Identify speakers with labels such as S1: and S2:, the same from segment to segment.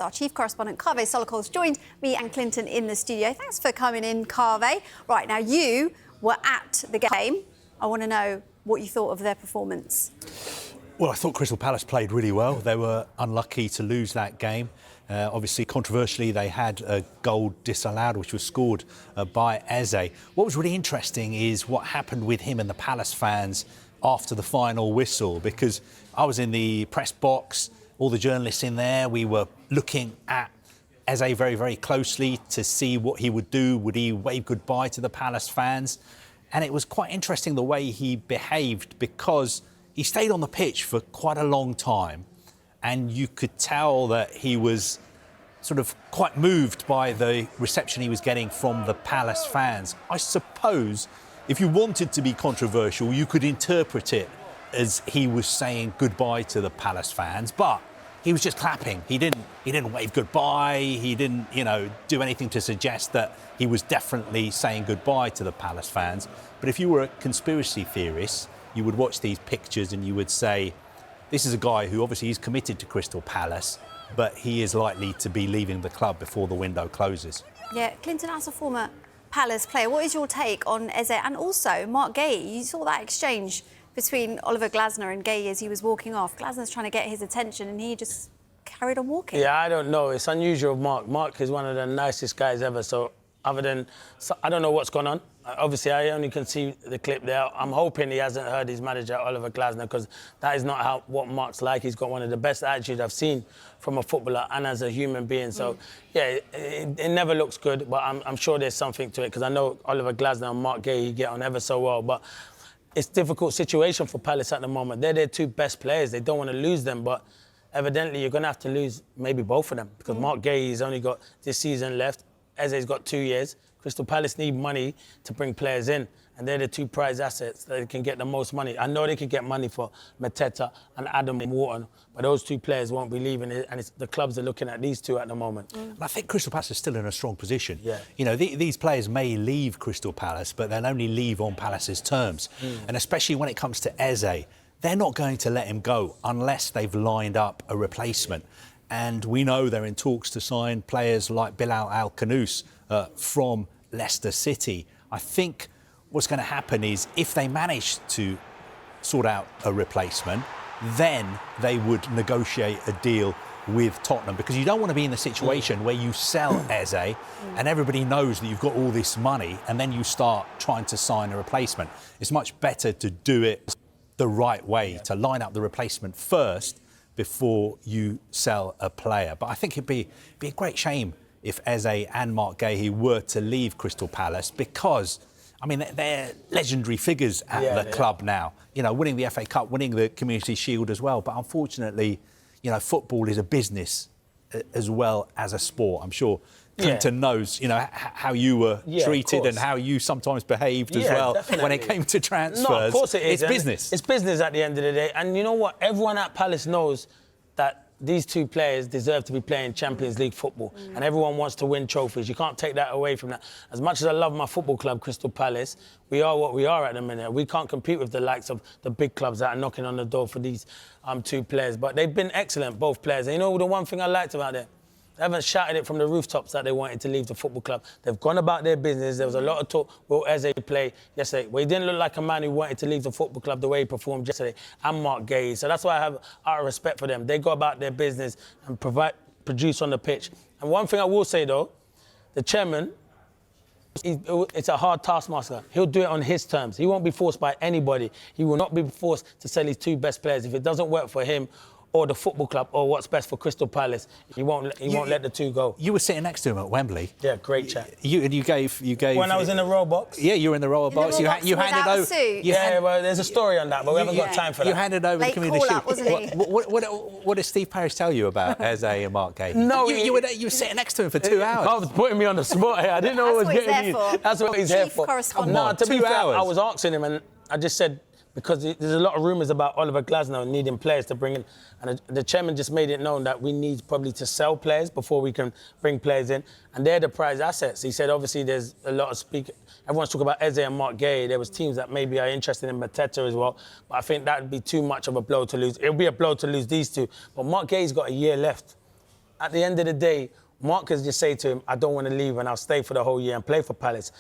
S1: Our chief correspondent, Kaveh Solhekol's joined me and Clinton in the studio. Thanks for coming in, Kaveh. Right, now you were at the game. I want to know what you thought of their performance.
S2: Well, I thought Crystal Palace played really well. They were unlucky to lose that game. Obviously, controversially, they had a goal disallowed, which was scored by Eze. What was really interesting is what happened with him and the Palace fans after the final whistle, because I was in the press box, all the journalists in there, we were looking at Eze very, very closely to see what he would do. Would he wave goodbye to the Palace fans? And it was quite interesting the way he behaved, because he stayed on the pitch for quite a long time, and you could tell that he was sort of quite moved by the reception he was getting from the Palace fans. I suppose if you wanted to be controversial, you could interpret it as he was saying goodbye to the Palace fans, but he was just clapping. He didn't wave goodbye. He didn't, do anything to suggest that he was definitely saying goodbye to the Palace fans. But if you were a conspiracy theorist, you would watch these pictures and you would say, this is a guy who obviously is committed to Crystal Palace, but he is likely to be leaving the club before the window closes. Yeah,
S1: Clinton, as a former Palace player, what is your take on Eze and also Mark Guehi? You saw that exchange between Oliver Glasner and Guehi as he was walking off. Glasner's trying to get his attention and he just carried on walking.
S3: Yeah, I don't know. It's unusual of Mark. Mark is one of the nicest guys ever, so I don't know what's gone on. Obviously, I only can see the clip there. I'm hoping he hasn't heard his manager, Oliver Glasner, because that is not what Mark's like. He's got one of the best attitudes I've seen from a footballer and as a human being. So, yeah, it never looks good, but I'm sure there's something to it, because I know Oliver Glasner and Mark Guehi get on ever so well. But it's a difficult situation for Palace at the moment. They're their two best players. They don't want to lose them, but evidently you're going to have to lose maybe both of them, because Mark Guehi's only got this season left. Eze's got 2 years. Crystal Palace need money to bring players in, and they're the two prize assets that they can get the most money. I know they could get money for Mateta and Adam Wharton, but those two players won't be leaving it, and the clubs are looking at these two at the moment.
S2: And I think Crystal Palace is still in a strong position.
S3: Yeah.
S2: These players may leave Crystal Palace, but they'll only leave on Palace's terms. And especially when it comes to Eze, they're not going to let him go unless they've lined up a replacement. And we know they're in talks to sign players like Bilal Al-Khanous from Leicester City. I think what's going to happen is if they manage to sort out a replacement, then they would negotiate a deal with Tottenham, because you don't want to be in the situation where you sell Eze and everybody knows that you've got all this money and then you start trying to sign a replacement. It's much better to do it the right way, to line up the replacement first before you sell a player. But I think it'd be a great shame if Eze and Mark Guehi were to leave Crystal Palace, because, I mean, they're legendary figures at the club now. Winning the FA Cup, winning the Community Shield as well. But unfortunately, football is a business as well as a sport. I'm sure Clinton knows, how you were treated and how you sometimes behaved as well when it came to transfers.
S3: No, of course it is.
S2: It's business.
S3: It's business at the end of the day. And you know what? Everyone at Palace knows that these two players deserve to be playing Champions League football, and everyone wants to win trophies. You can't take that away from that. As much as I love my football club, Crystal Palace, we are what we are at the minute. We can't compete with the likes of the big clubs that are knocking on the door for these two players. But they've been excellent, both players. And the one thing I liked about it, they haven't shouted it from the rooftops that they wanted to leave the football club. They've gone about their business. There was a lot of talk. Will Eze play yesterday? Well, he didn't look like a man who wanted to leave the football club the way he performed yesterday. And Mark Guehi. So that's why I have utter respect for them. They go about their business and produce on the pitch. And one thing I will say, though, the chairman, it's a hard taskmaster. He'll do it on his terms. He won't be forced by anybody. He will not be forced to sell his two best players. If it doesn't work for him or the football club, or what's best for Crystal Palace, he won't let the two go.
S2: You were sitting next to him at Wembley.
S3: Yeah, great chat.
S2: You gave. When
S3: I was in the row box.
S2: Yeah, you were in the row box. You handed over.
S3: Well, there's a story on that, but we haven't got time for that.
S2: You handed over the Community Shield.
S1: Wasn't he?
S2: What did Steve Parish tell you about Eze and Mark Guehi?
S3: No,
S2: you were sitting next to him for 2 hours.
S3: I was putting me on the spot here. I didn't know what was getting me. That's what he's here for.
S1: No,
S3: to be fair, I was asking him, and I just said, because there's a lot of rumours about Oliver Glasner needing players to bring in. And the chairman just made it known that we need probably to sell players before we can bring players in. And they're the prize assets. He said, obviously, there's a lot of everyone's talking about Eze and Mark Guehi. There was teams that maybe are interested in Mateta as well. But I think that would be too much of a blow to lose. It would be a blow to lose these two. But Mark Guehi's got a year left. at the end of the day, Mark could just say to him, I don't want to leave and I'll stay for the whole year and play for Palace.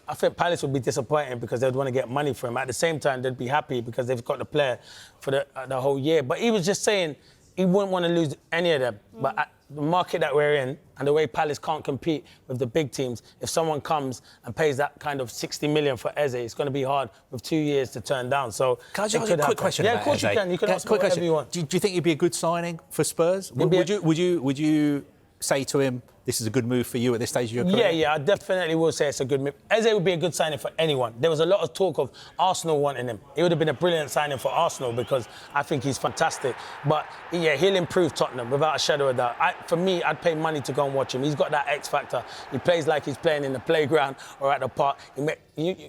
S3: I think Palace would be disappointed because they'd want to get money for him. At the same time, they'd be happy because they've got the player for the whole year. But he was just saying he wouldn't want to lose any of them. But at the market that we're in and the way Palace can't compete with the big teams, if someone comes and pays that kind of 60 million for Eze, it's going to be hard with 2 years to turn down. So
S2: can I just ask a quick question?
S3: Yeah, of course
S2: Eze?
S3: you can. You can ask me whatever you want.
S2: Do you think he'd be a good signing for Spurs? Would you say to him, this is a good move for you at this stage of your career?
S3: Yeah, I definitely will say it's a good move. Eze would be a good signing for anyone. There was a lot of talk of Arsenal wanting him. It would have been a brilliant signing for Arsenal because I think he's fantastic. But, yeah, he'll improve Tottenham without a shadow of doubt. For me, I'd pay money to go and watch him. He's got that X factor. He plays like he's playing in the playground or at the park.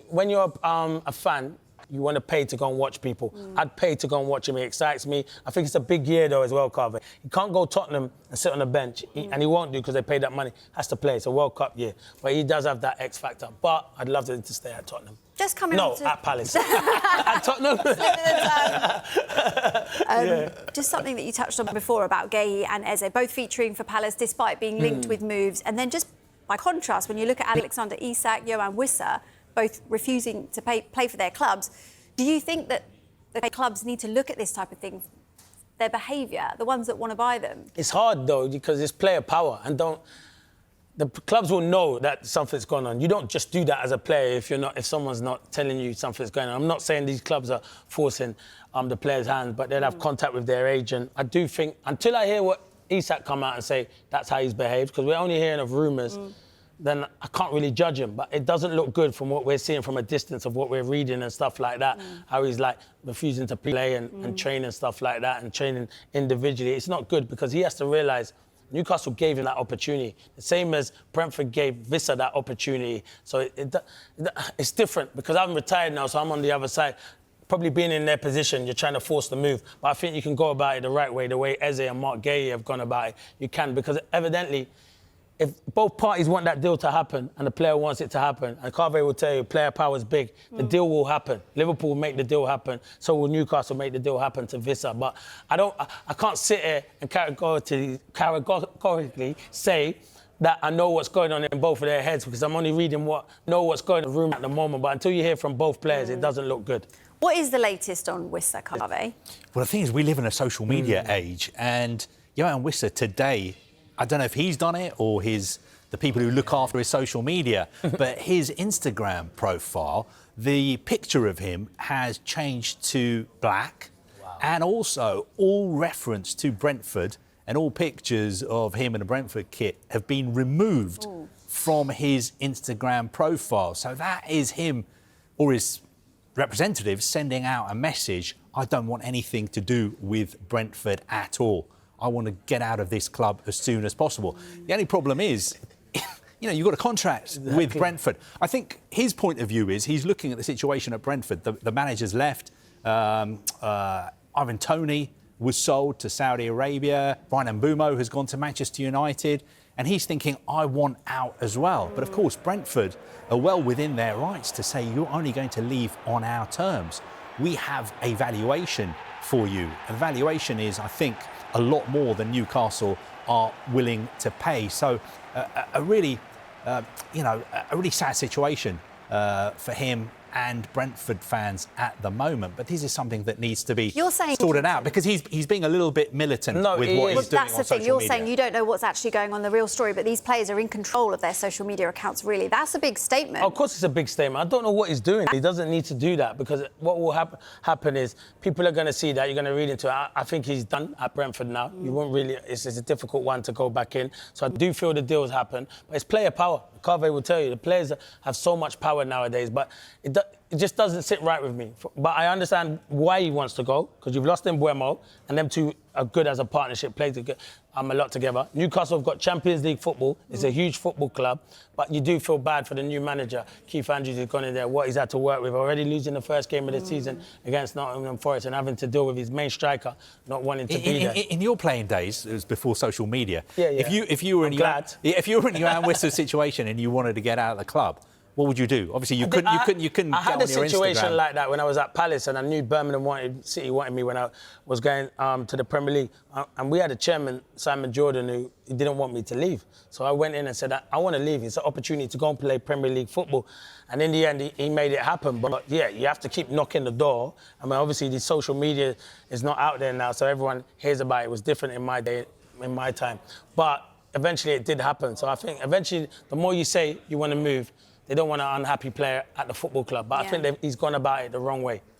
S3: When you're a fan, you want to pay to go and watch people. I'd pay to go and watch him. It excites me. I think it's a big year, though, as well, Kaveh. He can't go Tottenham and sit on the bench, and he won't do because they paid that money. Has to play. It's a World Cup year. But he does have that X factor. But I'd love him to stay at Tottenham.
S1: Just coming
S3: No,
S1: on to...
S3: at Palace. At Tottenham.
S1: Just something that you touched on before about Guehi and Eze, both featuring for Palace despite being linked with moves. And then just by contrast, when you look at Alexander Isak, and Wissa, both refusing to play for their clubs, do you think that the clubs need to look at this type of thing, their behaviour, the ones that want to buy them?
S3: It's hard, though, because it's player power. And the clubs will know that something's going on. You don't just do that as a player if someone's not telling you something's going on. I'm not saying these clubs are forcing the players' hands, but they'll have contact with their agent. I do think, until I hear what Isak come out and say that's how he's behaved, because we're only hearing of rumours, then I can't really judge him. But it doesn't look good from what we're seeing from a distance of what we're reading and stuff like that, how he's like refusing to play and train and stuff like that and training individually. It's not good because he has to realise Newcastle gave him that opportunity, the same as Brentford gave Wissa that opportunity. So it's different because I'm retired now, so I'm on the other side. Probably being in their position, you're trying to force the move. But I think you can go about it the right way, the way Eze and Mark Guehi have gone about it. You can, because evidently, if both parties want that deal to happen and the player wants it to happen, and Kaveh will tell you player power is big, the deal will happen. Liverpool will make the deal happen, so will Newcastle make the deal happen to Wissa. But I can't sit here and categorically say that I know what's going on in both of their heads because I'm only reading what's going on in the room at the moment. But until you hear from both players, it doesn't look good.
S1: What is the latest on Wissa, Kaveh?
S2: Well, the thing is, we live in a social media age, and Johan Wissa today, I don't know if he's done it or the people who look after his social media, but his Instagram profile, the picture of him has changed to black, and also all reference to Brentford and all pictures of him in a Brentford kit have been removed from his Instagram profile. So that is him or his representatives sending out a message, I don't want anything to do with Brentford at all. I want to get out of this club as soon as possible. The only problem is, you've got a contract with Brentford. I think his point of view is he's looking at the situation at Brentford. The manager's left. Ivan Toney was sold to Saudi Arabia. Brian Mbeumo has gone to Manchester United. And he's thinking, I want out as well. But of course, Brentford are well within their rights to say you're only going to leave on our terms. We have a valuation for you. And valuation is, I think, a lot more than Newcastle are willing to pay. So a really sad situation for him and Brentford fans at the moment. But this is something that needs to be sorted out because he's being a little bit militant with what he's doing on social media.
S1: That's the thing. You're saying you don't know what's actually going on in the real story, but these players are in control of their social media accounts, really. That's a big statement.
S3: Of course it's a big statement. I don't know what he's doing. He doesn't need to do that because what will happen is people are going to see that. You're going to read into it. I think he's done at Brentford now. You won't really... It's a difficult one to go back in. So I do feel the deals happen. But it's player power. Kaveh will tell you, the players have so much power nowadays, but it just doesn't sit right with me. But I understand why he wants to go, because you've lost Mbeumo, and them two are good as a partnership, play a lot together. Newcastle have got Champions League football. It's a huge football club, but you do feel bad for the new manager, Keith Andrews, who's gone in there, what he's had to work with, already losing the first game of the season against Nottingham Forest and having to deal with his main striker not wanting to be there.
S2: In your playing days, it was before social media.
S3: Yeah.
S2: If you were in Johan Wissa's situation and you wanted to get out of the club, what would you do? Obviously, you couldn't
S3: I
S2: get
S3: had
S2: on
S3: a
S2: your
S3: situation
S2: Instagram.
S3: like that when I was at Palace, and I knew Birmingham City wanted me when I was going to the Premier League. And we had a chairman, Simon Jordan, who he didn't want me to leave. So I went in and said, I want to leave. It's an opportunity to go and play Premier League football. And in the end, he made it happen. But yeah, you have to keep knocking the door. I mean, obviously, the social media is not out there now, so everyone hears about it. It was different in my day, in my time. But eventually, it did happen. So I think eventually, the more you say you want to move, they don't want an unhappy player at the football club. But I think he's gone about it the wrong way.